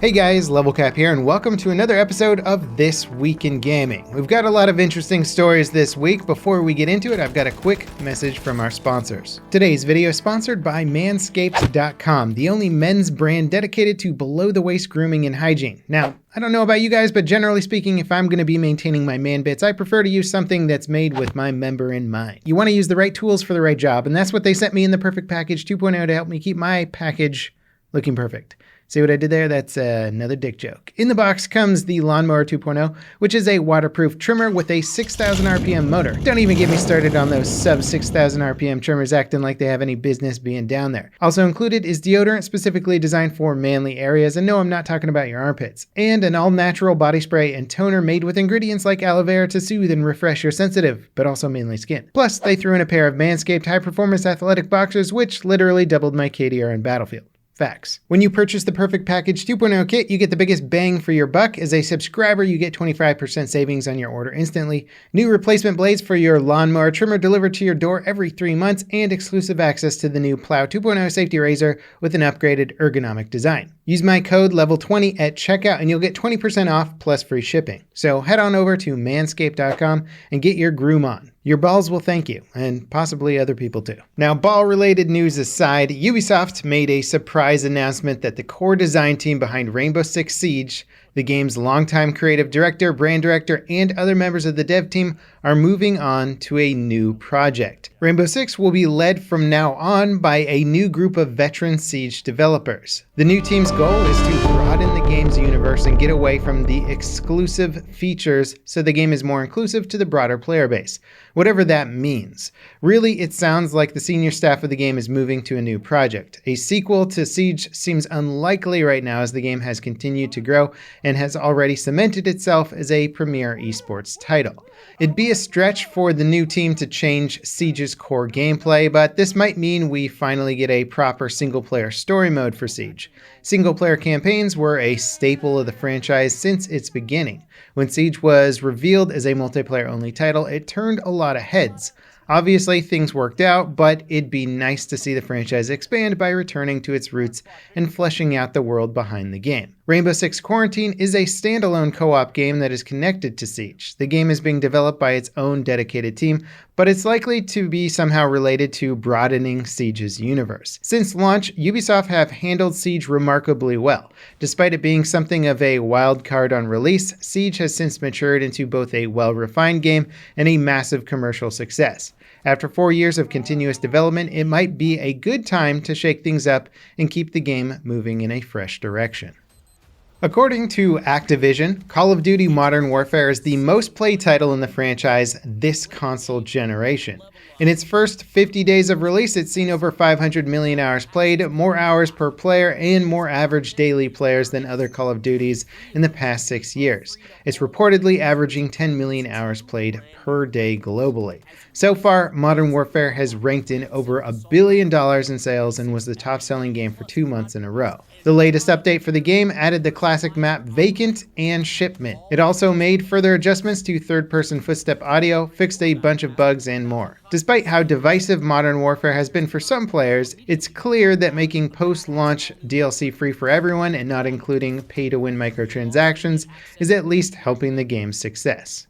Hey guys, LevelCap here, and welcome to another episode of This Week in Gaming. We've got a lot of interesting stories this week. Before we get into it, I've got a quick message from our sponsors. Today's video is sponsored by Manscaped.com, the only men's brand dedicated to below-the-waist grooming and hygiene. Now, I don't know about you guys, but generally speaking, if I'm going to be maintaining my man bits, I prefer to use something that's made with my member in mind. You want to use the right tools for the right job, and that's what they sent me in the Perfect Package 2.0 to help me keep my package looking perfect. See what I did there? That's another dick joke. In the box comes the Lawnmower 2.0, which is a waterproof trimmer with a 6,000 RPM motor. Don't even get me started on those sub 6,000 RPM trimmers acting like they have any business being down there. Also included is deodorant specifically designed for manly areas, and no, I'm not talking about your armpits. And an all-natural body spray and toner made with ingredients like aloe vera to soothe and refresh your sensitive, but also manly skin. Plus, they threw in a pair of Manscaped high-performance athletic boxers, which literally doubled my KDR in Battlefield. Facts. When you purchase the Perfect Package 2.0 kit, you get the biggest bang for your buck. As a subscriber, you get 25% savings on your order instantly, new replacement blades for your lawnmower trimmer delivered to your door every 3 months, and exclusive access to the new Plow 2.0 safety razor with an upgraded ergonomic design. Use my code LEVEL20 at checkout and you'll get 20% off plus free shipping. So head on over to manscaped.com and get your groom on. Your balls will thank you, and possibly other people too. Now, ball-related news aside, Ubisoft made a surprise announcement that the core design team behind Rainbow Six Siege, the game's longtime creative director, brand director, and other members of the dev team are moving on to a new project. Rainbow Six will be led from now on by a new group of veteran Siege developers. The new team's goal is to broaden the game's universe and get away from the exclusive features so the game is more inclusive to the broader player base, whatever that means. Really, it sounds like the senior staff of the game is moving to a new project. A sequel to Siege seems unlikely right now as the game has continued to grow and has already cemented itself as a premier esports title. It'd be a stretch for the new team to change Siege's core gameplay, but this might mean we finally get a proper single-player story mode for Siege. Single-player campaigns were a staple of the franchise since its beginning. When Siege was revealed as a multiplayer-only title, it turned a lot of heads. Obviously, things worked out, but it'd be nice to see the franchise expand by returning to its roots and fleshing out the world behind the game. Rainbow Six Quarantine is a standalone co-op game that is connected to Siege. The game is being developed by its own dedicated team, but it's likely to be somehow related to broadening Siege's universe. Since launch, Ubisoft have handled Siege remarkably well. Despite it being something of a wild card on release, Siege has since matured into both a well-refined game and a massive commercial success. After 4 years of continuous development, it might be a good time to shake things up and keep the game moving in a fresh direction. According to Activision, Call of Duty Modern Warfare is the most played title in the franchise this console generation. In its first 50 days of release, it's seen over 500 million hours played, more hours per player, and more average daily players than other Call of Duties in the past 6 years. It's reportedly averaging 10 million hours played per day globally. So far, Modern Warfare has ranked in over $1 billion in sales and was the top-selling game for 2 months in a row. The latest update for the game added the classic map Vacant and Shipment. It also made further adjustments to third-person footstep audio, fixed a bunch of bugs, and more. Despite how divisive Modern Warfare has been for some players, it's clear that making post-launch DLC free for everyone and not including pay-to-win microtransactions is at least helping the game's success.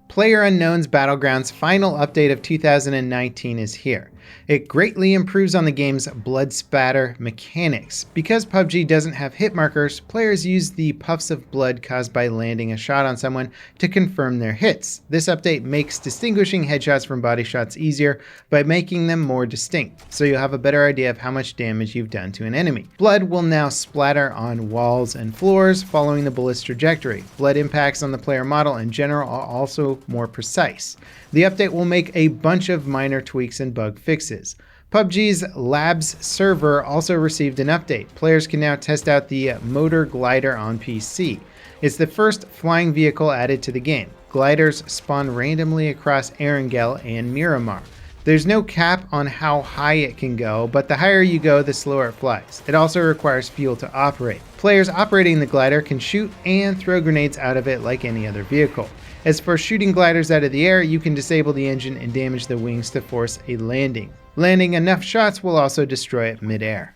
PlayerUnknown's Battlegrounds final update of 2019 is here. It greatly improves on the game's blood spatter mechanics. Because PUBG doesn't have hit markers, players use the puffs of blood caused by landing a shot on someone to confirm their hits. This update makes distinguishing headshots from body shots easier by making them more distinct, so you'll have a better idea of how much damage you've done to an enemy. Blood will now splatter on walls and floors following the bullet's trajectory. Blood impacts on the player model in general are also more precise. The update will make a bunch of minor tweaks and bug fixes. PUBG's Labs server also received an update. Players can now test out the Motor Glider on PC. It's the first flying vehicle added to the game. Gliders spawn randomly across Erangel and Miramar. There's no cap on how high it can go, but the higher you go, the slower it flies. It also requires fuel to operate. Players operating the glider can shoot and throw grenades out of it like any other vehicle. As for shooting gliders out of the air, you can disable the engine and damage the wings to force a landing. Landing enough shots will also destroy it mid-air.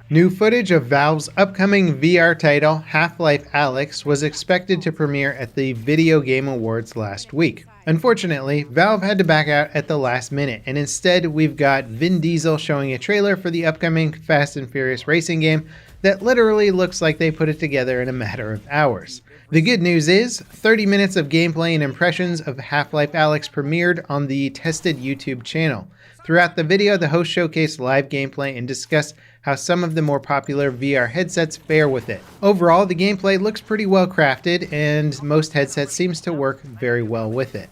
New footage of Valve's upcoming VR title, Half-Life ALYX, was expected to premiere at the Video Game Awards last week. Unfortunately, Valve had to back out at the last minute, and instead we've got Vin Diesel showing a trailer for the upcoming Fast and Furious racing game that literally looks like they put it together in a matter of hours. The good news is, 30 minutes of gameplay and impressions of Half-Life ALYX premiered on the tested YouTube channel. Throughout the video, the host showcased live gameplay and discussed how some of the more popular VR headsets fare with it. Overall, the gameplay looks pretty well crafted, and most headsets seems to work very well with it.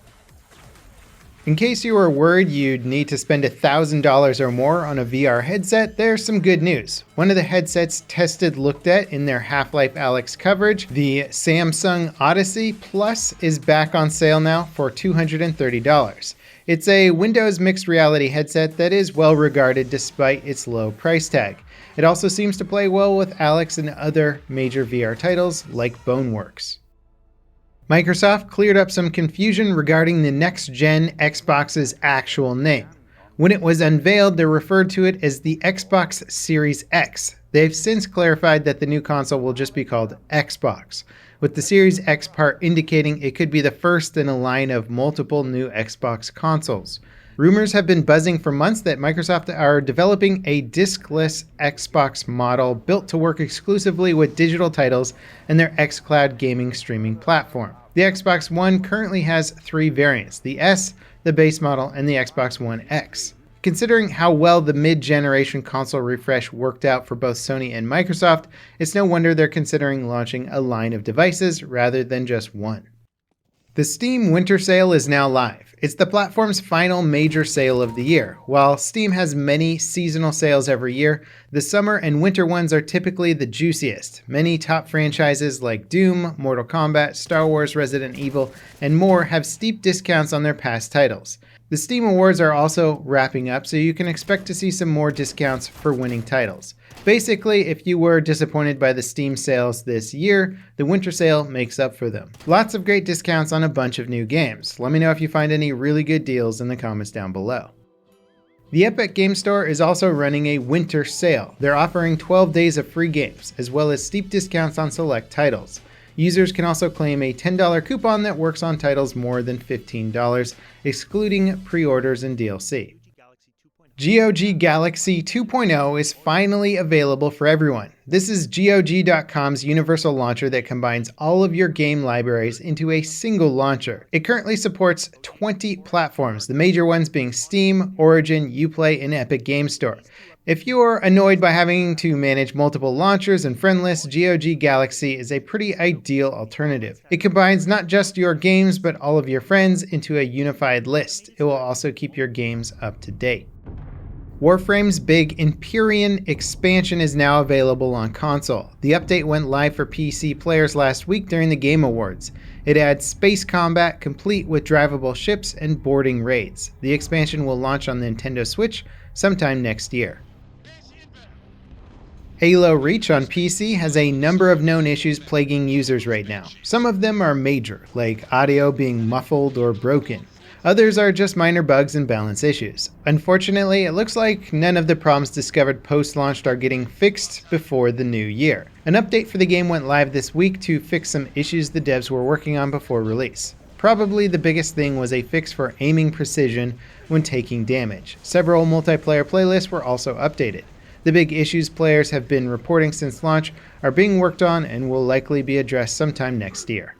In case you were worried you'd need to spend $1,000 or more on a VR headset, there's some good news. One of the headsets tested looked at in their Half-Life ALYX coverage, the Samsung Odyssey Plus, is back on sale now for $230. It's a Windows mixed reality headset that is well regarded despite its low price tag. It also seems to play well with ALYX and other major VR titles like Boneworks. Microsoft cleared up some confusion regarding the next-gen Xbox's actual name. When it was unveiled, they referred to it as the Xbox Series X. They've since clarified that the new console will just be called Xbox, with the Series X part indicating it could be the first in a line of multiple new Xbox consoles. Rumors have been buzzing for months that Microsoft are developing a diskless Xbox model built to work exclusively with digital titles and their xCloud gaming streaming platform. The Xbox One currently has 3 variants: the S, the base model, and the Xbox One X. Considering how well the mid-generation console refresh worked out for both Sony and Microsoft, it's no wonder they're considering launching a line of devices rather than just one. The Steam Winter Sale is now live. It's the platform's final major sale of the year. While Steam has many seasonal sales every year, the summer and winter ones are typically the juiciest. Many top franchises like Doom, Mortal Kombat, Star Wars, Resident Evil, and more have steep discounts on their past titles. The Steam Awards are also wrapping up, so you can expect to see some more discounts for winning titles. Basically, if you were disappointed by the Steam sales this year, the winter sale makes up for them. Lots of great discounts on a bunch of new games. Let me know if you find any really good deals in the comments down below. The Epic Game Store is also running a winter sale. They're offering 12 days of free games, as well as steep discounts on select titles. Users can also claim a $10 coupon that works on titles more than $15, excluding pre-orders and DLC. GOG Galaxy 2.0 is finally available for everyone. This is GOG.com's universal launcher that combines all of your game libraries into a single launcher. It currently supports 20 platforms, the major ones being Steam, Origin, Uplay, and Epic Game Store. If you're annoyed by having to manage multiple launchers and friend lists, GOG Galaxy is a pretty ideal alternative. It combines not just your games, but all of your friends into a unified list. It will also keep your games up to date. Warframe's big EMPYREAN expansion is now available on console. The update went live for PC players last week during the Game Awards. It adds space combat complete with drivable ships and boarding raids. The expansion will launch on the Nintendo Switch sometime next year. Halo Reach on PC has a number of known issues plaguing users right now. Some of them are major, like audio being muffled or broken. Others are just minor bugs and balance issues. Unfortunately, it looks like none of the problems discovered post-launch are getting fixed before the new year. An update for the game went live this week to fix some issues the devs were working on before release. Probably the biggest thing was a fix for aiming precision when taking damage. Several multiplayer playlists were also updated. The big issues players have been reporting since launch are being worked on and will likely be addressed sometime next year.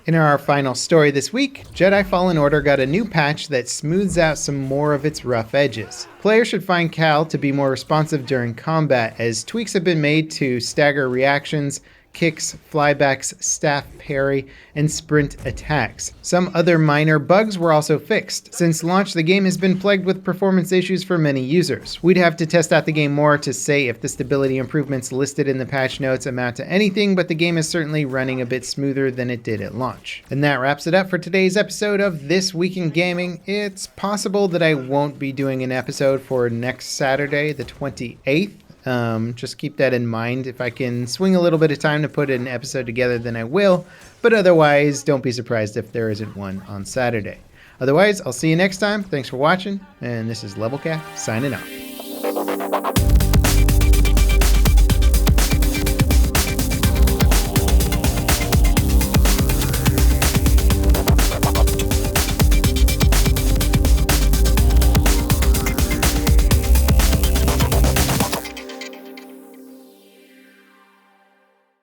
In our final story this week, Jedi Fallen Order got a new patch that smooths out some more of its rough edges. Players should find Cal to be more responsive during combat, as tweaks have been made to stagger reactions, kicks, flybacks, staff parry, and sprint attacks. Some other minor bugs were also fixed. Since launch, the game has been plagued with performance issues for many users. We'd have to test out the game more to say if the stability improvements listed in the patch notes amount to anything, but the game is certainly running a bit smoother than it did at launch. And that wraps it up for today's episode of This Week in Gaming. It's possible that I won't be doing an episode for next Saturday, the 28th. Just keep that in mind. If I can swing a little bit of time to put an episode together, then I will. But otherwise, don't be surprised if there isn't one on Saturday. Otherwise, I'll see you next time. Thanks for watching, and this is LevelCap signing off.